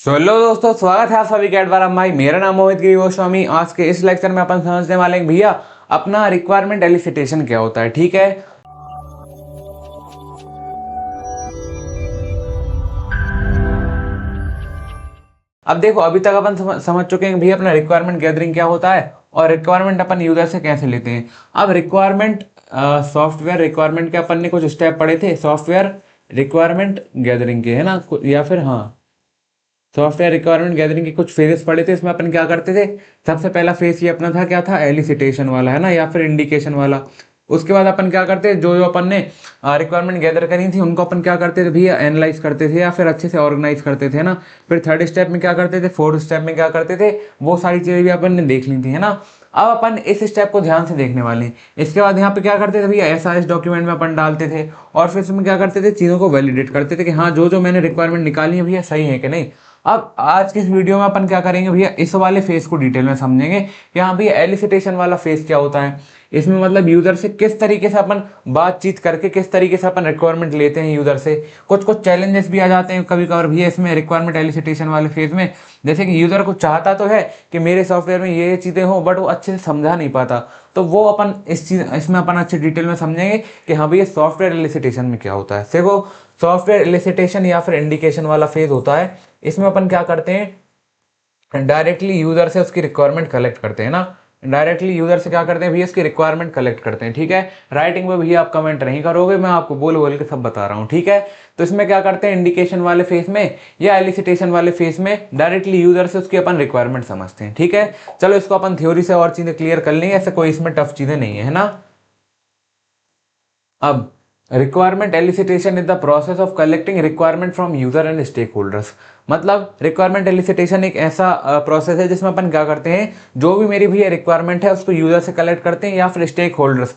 Hello दोस्तों, स्वागत है आप सभी का एडवारा भाई। मेरा नाम मोहित गिरी गोस्वामी। आज के इस लेक्चर में अपन समझने वाले हैं भैया अपना रिक्वायरमेंट एलिसिटेशन क्या होता है। ठीक है, अब देखो अभी तक अपन समझ चुके हैं भैया अपना रिक्वायरमेंट गैदरिंग क्या होता है और रिक्वायरमेंट अपन यूजर से कैसे लेते हैं। अब रिक्वायरमेंट सॉफ्टवेयर रिक्वायरमेंट के अपन ने कुछ स्टेप पढ़े थे सॉफ्टवेयर रिक्वायरमेंट गैदरिंग के, है ना, या फिर हाँ, सॉफ्टवेयर रिक्वायरमेंट गैदरिंग के कुछ फेजेस पढ़े थे। इसमें अपन क्या करते थे, सबसे पहला फेज ये अपना था, क्या था, एलिसिटेशन वाला, है ना, या फिर इंडिकेशन वाला। उसके बाद अपन क्या करते थे, जो जो अपन ने रिक्वायरमेंट गैदर करी थी उनको अपन क्या करते थे भैया, एनालाइज करते थे या फिर अच्छे से ऑर्गेनाइज करते थे, है ना। फिर थर्ड स्टेप में क्या करते थे, फोर्थ स्टेप में क्या करते थे, वो सारी चीजें भी अपन ने देख ली थी, है ना। अब अपन इस स्टेप को ध्यान से देखने वाले हैं। इसके बाद यहाँ पे क्या करते थे भैया, एसआरएस डॉक्यूमेंट में अपन डालते थे और फिर इसमें क्या करते थे, चीज़ों को वैलिडेट करते थे कि हाँ जो जो मैंने रिक्वायरमेंट निकाली है भैया सही है कि नहीं। अब आज की इस वीडियो में अपन क्या करेंगे भैया, इस वाले फेज को डिटेल में समझेंगे कि हाँ भैया एलिसिटेशन वाला फेज क्या होता है। इसमें मतलब यूजर से किस तरीके से अपन बातचीत करके किस तरीके से अपन रिक्वायरमेंट लेते हैं यूजर से। कुछ कुछ चैलेंजेस भी आ जाते हैं कभी कभार भैया इसमें रिक्वायरमेंट एलिसिटेशन वाले फेज में। जैसे कि यूजर को चाहता तो है कि मेरे सॉफ्टवेयर में ये चीजें हो, बट वो अच्छे से समझा नहीं पाता। तो वो अपन इसमें अपन अच्छे डिटेल में समझेंगे कि हाँ भैया सॉफ्टवेयर एलिसिटेशन में क्या होता है। देखो, सॉफ्टवेयर एलिसिटेशन या फिर इंडिकेशन वाला फेज होता है। इसमें अपन क्या करते हैं, डायरेक्टली यूजर से उसकी रिक्वायरमेंट कलेक्ट करते हैं ना। डायरेक्टली यूजर से क्या करते हैं भैया, इसकी रिक्वायरमेंट कलेक्ट करते हैं। ठीक है, राइटिंग में भैया आप कमेंट नहीं करोगे, मैं आपको बोल बोल के सब बता रहा हूँ। ठीक है, तो इसमें क्या करते हैं, इंडिकेशन वाले फेज में या एलिसिटेशन वाले फेज में डायरेक्टली यूजर से उसकी अपन रिक्वायरमेंट समझते हैं। ठीक है, चलो इसको अपन थ्योरी से और चीजें क्लियर कर लेंगे, ऐसे कोई इसमें टफ चीजें नहीं है ना। अब requirement elicitation is the process of collecting requirement from user and stakeholders. मतलब रिक्वायरमेंट एलिसिटेशन एक ऐसा प्रोसेस है जिसमें अपन क्या करते हैं, जो भी मेरी भी रिक्वायरमेंट है उसको यूजर से कलेक्ट करते हैं या फिर स्टेक होल्डर्स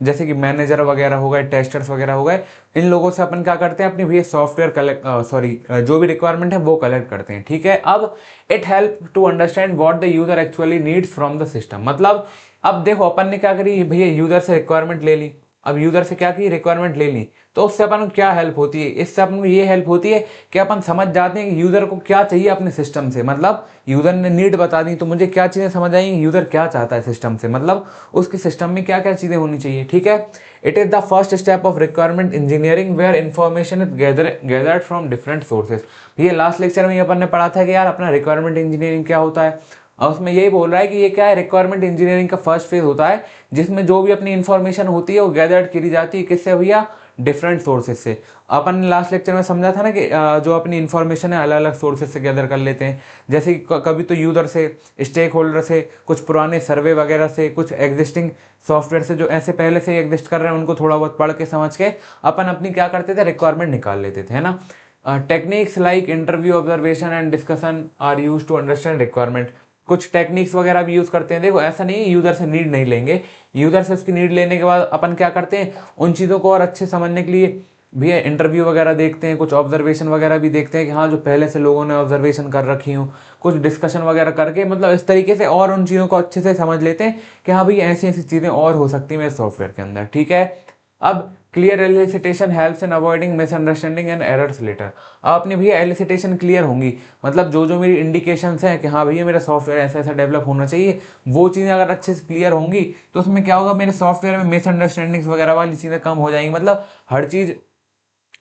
जैसे कि मैनेजर वगैरह हो गए, टेस्टर्स वगैरह हो गए, इन लोगों से अपन क्या करते हैं, अपनी भी सॉफ्टवेयर कलेक्ट जो भी रिक्वायरमेंट है वो कलेक्ट करते हैं। ठीक है, अब it help to understand what the user actually needs from the system. मतलब अब देखो अपन ने क्या करी भैया, यूजर से रिक्वायरमेंट ले ली। अब यूजर से क्या की, रिक्वायरमेंट ले ली, तो उससे अपन को क्या हेल्प होती है, इससे अपन को ये हेल्प होती है कि अपन समझ जाते हैं कि यूजर को क्या चाहिए अपने सिस्टम से। मतलब यूजर ने नीड बता दी तो मुझे क्या चीजें समझ आएंगी, यूजर क्या चाहता है सिस्टम से, मतलब उसके सिस्टम में क्या क्या चीजें होनी चाहिए। ठीक है, it is the first step of requirement engineering where information is gathered from different sources. ये लास्ट लेक्चर में अपन ने पढ़ा था कि यार अपना रिक्वायरमेंट इंजीनियरिंग क्या होता है, और उसमें यही बोल रहा है कि ये क्या है, रिक्वायरमेंट इंजीनियरिंग का फर्स्ट फेज होता है जिसमें जो भी अपनी इंफॉर्मेशन होती है वो गैदर्ड करी जाती है, किससे भैया, डिफरेंट सोर्सेज से। अपन ने लास्ट लेक्चर में समझा था ना कि जो अपनी इंफॉर्मेशन है अलग अलग सोर्सेज से गैदर कर लेते हैं। जैसे कि कभी तो यूजर से, स्टेक होल्डर से, कुछ पुराने सर्वे वगैरह से, कुछ एग्जिस्टिंग सॉफ्टवेयर से जो ऐसे पहले से एग्जिस्ट कर रहे हैं उनको थोड़ा बहुत पढ़ के समझ के अपन अपनी क्या करते थे, रिक्वायरमेंट निकाल लेते थे, है ना। Techniques like interview, observation and discussion are use to understand requirement. कुछ टेक्निक्स वगैरह भी यूज करते हैं। देखो ऐसा नहीं है यूजर से नीड नहीं लेंगे, यूजर से उसकी नीड लेने के बाद अपन क्या करते हैं, उन चीज़ों को और अच्छे समझने के लिए भैया इंटरव्यू वगैरह देखते हैं, कुछ ऑब्जर्वेशन वगैरह भी देखते हैं कि हाँ जो पहले से लोगों ने ऑब्जर्वेशन कर रखी हूँ, कुछ डिस्कशन वगैरह करके मतलब इस तरीके से और उन चीज़ों को अच्छे से समझ लेते हैं कि हाँ भैया ऐसी ऐसी चीज़ें और हो सकती है मेरे सॉफ्टवेयर के अंदर। ठीक है, अब clear elicitation helps in avoiding misunderstanding and errors later. अपनी भैया एलिसिटेशन क्लियर होंगी, मतलब जो जो मेरी इंडिकेशंस हैं कि हाँ भैया मेरा सॉफ्टवेयर ऐसा ऐसा डेवलप होना चाहिए, वो चीज़ें अगर अच्छे से क्लियर होंगी तो उसमें क्या होगा, मेरे सॉफ्टवेयर में मिसअंडरस्टैंडिंग्स वगैरह वाली चीज़ें कम हो जाएंगी। मतलब हर चीज़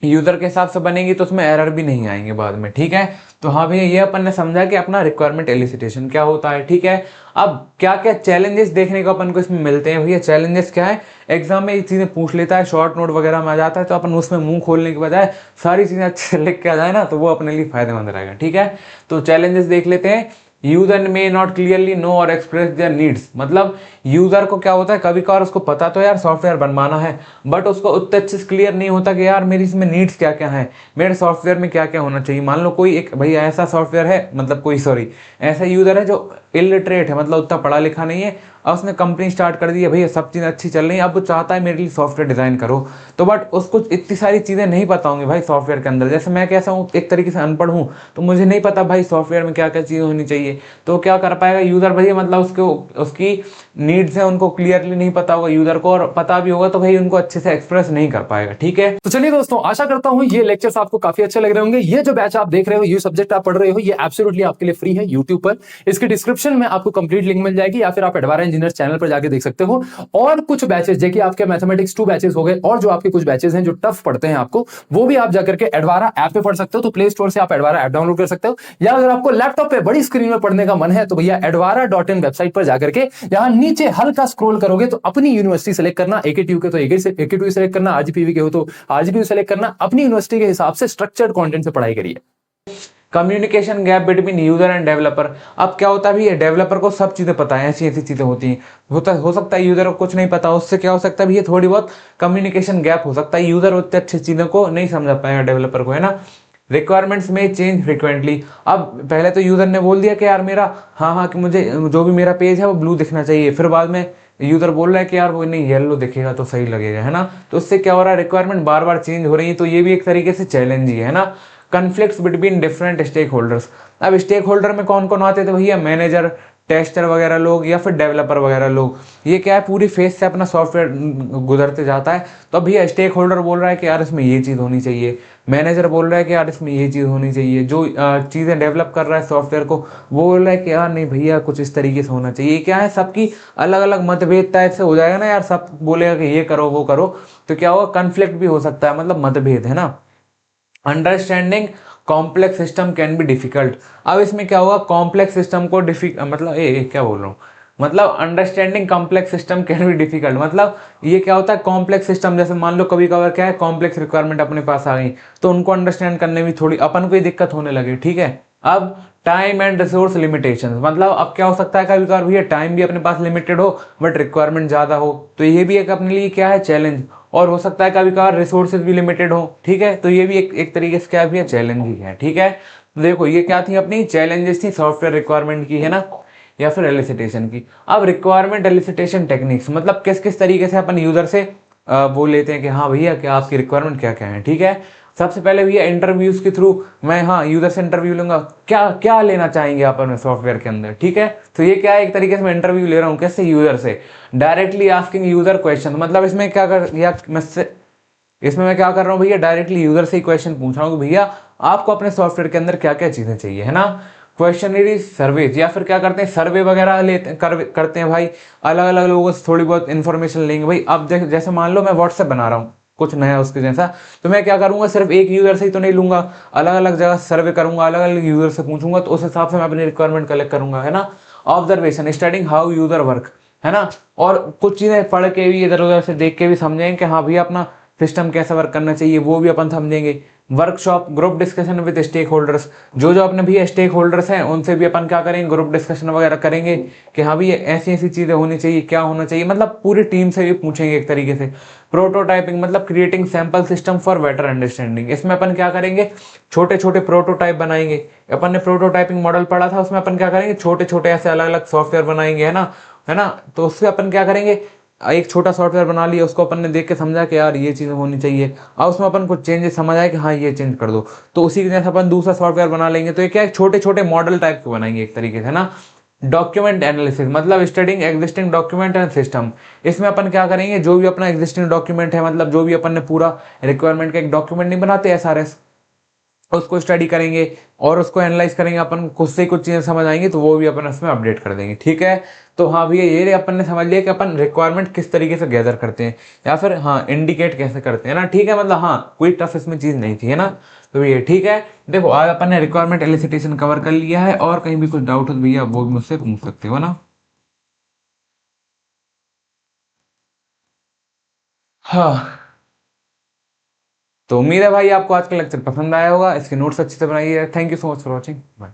यूजर के हिसाब से बनेगी तो उसमें एरर भी नहीं आएंगे बाद में। ठीक है, तो हाँ भैया ये अपन ने समझा कि अपना रिक्वायरमेंट एलिसिटेशन क्या होता है। ठीक है, अब क्या क्या चैलेंजेस देखने को अपन को इसमें मिलते हैं भैया, चैलेंजेस क्या है, एग्जाम में ये चीजें पूछ लेता है, शॉर्ट नोट वगैरह में आ जाता है, तो अपन उसमें मुंह खोलने के बजाय सारी चीजें अच्छे से लिख के आ जाए ना तो वो अपने लिए फायदेमंद रहेगा। ठीक है, तो चैलेंजेस देख लेते हैं। User may not clearly know और एक्सप्रेस देयर नीड्स। मतलब यूजर को क्या होता है, कभी कभार उसको पता तो यार सॉफ्टवेयर बनवाना है, बट उसको उतने अच्छे से क्लियर नहीं होता कि यार मेरी इसमें नीड्स क्या क्या है, मेरे सॉफ्टवेयर में क्या क्या होना चाहिए। मान लो कोई एक भैया ऐसा सॉफ्टवेयर है, मतलब कोई ऐसा यूजर है जो इलिटरेट है, मतलब उतना पढ़ा लिखा नहीं है, अब उसने कंपनी स्टार्ट कर दी है, भैया सब चीज़ें अच्छी चल रही हैं, अब वो चाहता है मेरे लिए सॉफ्टवेयर डिज़ाइन करो, तो बट उसको इतनी सारी चीज़ें नहीं पता होंगी भाई सॉफ्टवेयर के अंदर। जैसे मैं कैसा हूँ, एक तरीके से अनपढ़ हूँ, तो मुझे नहीं पता भाई सॉफ्टवेयर में क्या क्या चीज़ें होनी चाहिए, तो क्या कर पाएगा यूज़र भैया, मतलब उसको उसकी नीड्स है उनको क्लियरली नहीं पता होगा यूज़र को, और पता भी होगा तो भाई उनको अच्छे से एक्सप्रेस नहीं कर पाएगा। ठीक है, तो चलिए दोस्तों, आशा करता हूं ये लेक्चर्स आपको काफी अच्छे लग रहे होंगे। ये जो बैच आप देख रहे हो, ये सब्जेक्ट आप पढ़ रहे हो, ये एब्सोल्युटली आपके लिए फ्री है यूट्यूब पर। इसके डिस्क्रिप्शन में आपको कंप्लीट लिंक मिल जाएगी, या फिर आप एडवारा इंजीनियर्स चैनल पर जाके देख सकते हो। और कुछ बैचेस जैसे आपके मैथमेटिक्स 2 बैचेस हो गए, और जो आपके कुछ बैचेस हैं जो टफ पढ़ते हैं आपको, वो भी आप जाकर के एडवारा ऐप पे पढ़ सकते हो। तो प्ले स्टोर से आप एडवारा ऐप डाउनलोड कर सकते हो, या अगर आपको लैपटॉप पे बड़ी स्क्रीन में पढ़ने का मन है तो भैया edvara.in वेबसाइट पर जाकर के यहां नीचे हल्का स्क्रॉल करोगे तो अपनी यूनिवर्सिटी सेलेक्ट करना, एकेटीयू के तो एकेटीयू सेलेक्ट करना, आरजीपीवी के हो तो आरजीपीवी सेलेक्ट करना, अपनी यूनिवर्सिटी के हिसाब से स्ट्रक्चर्ड कंटेंट से पढ़ाई करिए। Communication gap between user end developer. अब क्या होता है भी, डेवलपर को सब चीज़ें पता है, ऐसी ऐसी चीज़ें होती हैं, हो सकता है यूजर को कुछ नहीं पता, उससे क्या हो सकता है भी, ये थोड़ी बहुत कम्युनिकेशन गैप हो सकता है, यूजर उतने अच्छी चीज़ों को नहीं समझ पाएगा डेवलपर को, है ना। रिक्वायरमेंट्स में चेंज फ्रिक्वेंटली। अब पहले तो यूजर ने बोल दिया कि यार मेरा, हाँ हाँ कि मुझे जो भी मेरा पेज है वो ब्लू दिखना चाहिए, फिर बाद में यूजर बोल रहा है कि यार वो नहीं येलो दिखेगा तो सही लगेगा, है ना। तो उससे क्या हो रहा है, रिक्वायरमेंट बार बार चेंज हो रही है, तो ये भी एक तरीके से चैलेंज ही है ना। Conflicts between different stakeholders. अब स्टेक होल्डर में कौन कौन आते थे भैया, मैनेजर, टेस्टर वगैरह लोग, या फिर डेवलपर वगैरह लोग। ये क्या है, पूरी फेज से अपना सॉफ्टवेयर गुजरते जाता है, तो अब भैया स्टेक होल्डर बोल रहा है कि यार इसमें ये चीज़ होनी चाहिए, मैनेजर बोल रहा है कि यार इसमें ये चीज़ होनी चाहिए, जो चीज़ें डेवलप कर रहा है सॉफ्टवेयर को वो बोल रहा है कि यार नहीं भैया कुछ इस तरीके से होना चाहिए। क्या है, सबकी अलग अलग मतभेद टाइप से हो जाएगा ना यार, सब बोलेगा कि ये करो वो करो, तो क्या होगा, कन्फ्लिक्ट भी हो सकता है, मतलब मतभेद, है ना। Understanding complex system can be difficult. अब इसमें क्या होगा, कॉम्प्लेक्स सिस्टम को मतलब क्या बोल रहा हूँ, मतलब understanding complex system can be difficult, मतलब ये क्या होता है, कॉम्प्लेक्स सिस्टम, जैसे मान लो कभी कभार क्या है, कॉम्प्लेक्स रिक्वायरमेंट अपने पास आ गई, तो उनको अंडरस्टैंड करने में थोड़ी अपन को ही दिक्कत होने लगे। ठीक है, अब टाइम एंड रिसोर्स लिमिटेशन, मतलब अब क्या हो सकता है, कभी कभार भैया टाइम भी अपने पास लिमिटेड हो बट रिक्वायरमेंट ज़्यादा हो, तो ये भी एक अपने लिए क्या है, चैलेंज। और हो सकता है कभी कभार रिसोर्सेज भी लिमिटेड हो। ठीक है, तो ये भी एक तरीके से क्या भी है, चैलेंज ही है। ठीक है, तो देखो ये क्या थी, अपनी चैलेंजेस थी सॉफ्टवेयर रिक्वायरमेंट की, है ना, या फिर एलिसिटेशन की। अब रिक्वायरमेंट एलिसिटेशन टेक्निक्स, मतलब किस किस तरीके से अपन यूजर से वो लेते हैं कि हाँ भैया क्या आपकी रिक्वायरमेंट क्या क्या है। ठीक है, सबसे पहले भैया इंटरव्यूज के थ्रू मैं, हाँ, यूजर से इंटरव्यू लूंगा, क्या क्या लेना चाहेंगे अपन सॉफ्टवेयर के अंदर। ठीक है, तो ये क्या है, एक तरीके से मैं इंटरव्यू ले रहा हूँ, कैसे, यूजर से। डायरेक्टली आस्किंग यूजर क्वेश्चन, मतलब इसमें क्या कर, या इसमें मैं क्या कर रहा हूँ भैया, डायरेक्टली यूजर से ही क्वेश्चन पूछ रहा हूँ कि भैया आपको अपने सॉफ्टवेयर के अंदर क्या क्या चीजें चाहिए, है ना। क्वेश्चनरी सर्वेज, या फिर क्या करते हैं, सर्वे वगैरह करते हैं भाई, अलग अलग लोगों से थोड़ी बहुत इन्फॉर्मेशन लेंगे भाई। अब जैसे मान लो मैं व्हाट्सएप बना रहा हूँ कुछ नया उसके जैसा, तो मैं क्या करूंगा, सिर्फ एक यूजर से ही तो नहीं लूंगा, अलग अलग जगह सर्वे करूंगा, अलग अलग यूजर से पूछूंगा, तो उस हिसाब से मैं अपनी रिक्वायरमेंट कलेक्ट करूंगा, है ना। Observation, studying how user work, है ना, और कुछ चीजें पढ़ के भी, इधर उधर से देख के भी समझेंगे कि हाँ भैया अपना सिस्टम कैसा वर्क करना चाहिए, वो भी अपन समझेंगे। Workshop, group discussion with stakeholders, जो जो अपने भी स्टेक होल्डर्स हैं उनसे भी अपन क्या करेंगे, ग्रुप डिस्कशन वगैरह करेंगे कि हाँ भैया ऐसी ऐसी चीजें होनी चाहिए, क्या होना चाहिए, मतलब पूरी टीम से भी पूछेंगे एक तरीके से। प्रोटोटाइपिंग, मतलब creating sample system for better understanding, इसमें अपन क्या करेंगे, छोटे छोटे प्रोटोटाइप बनाएंगे। अपन ने प्रोटोटाइपिंग मॉडल पढ़ा था, उसमें अपन क्या करेंगे, छोटे छोटे ऐसे अलग अलग सॉफ्टवेयर बनाएंगे, है ना। तो उससे अपन क्या करेंगे, एक छोटा सॉफ्टवेयर बना लिया, उसको अपन ने देख के समझा कि यार ये चीज़ होनी चाहिए, और उसमें अपन कुछ चेंजेस समझ आए कि हाँ ये चेंज कर दो, तो उसी के जैसे अपन दूसरा सॉफ्टवेयर बना लेंगे। तो ये क्या है, छोटे छोटे मॉडल टाइप के बनाएंगे एक तरीके से ना। डॉक्यूमेंट एनालिसिस, मतलब studying existing document and system, इसमें अपन क्या करेंगे, जो भी अपना एग्जिस्टिंग डॉक्यूमेंट है, मतलब जो भी अपन ने पूरा रिक्वायरमेंट का एक डॉक्यूमेंट नहीं बनाते एसआरएस, उसको स्टडी करेंगे और उसको एनालाइज करेंगे, अपन खुद से कुछ चीजें समझ आएंगी तो वो भी अपन उसमें अपडेट कर देंगे। ठीक है, तो हाँ भैया ये अपन ने समझ लिया कि अपन रिक्वायरमेंट किस तरीके से गैदर करते हैं, या फिर हाँ इंडिकेट कैसे करते हैं ना। ठीक है, मतलब हाँ कोई टफ इसमें चीज नहीं थी, है ना। तो ये ठीक है, देखो आज अपन ने रिक्वायरमेंट एलिसिटेशन कवर कर लिया है, और कहीं भी कुछ डाउट हो तो भैया वो भी मुझसे पूछ सकते हो ना। हाँ, तो उम्मीद है भाई आपको आज का लेक्चर पसंद आया होगा, इसके नोट्स अच्छे से बनाइए। Thank you so much for watching, bye.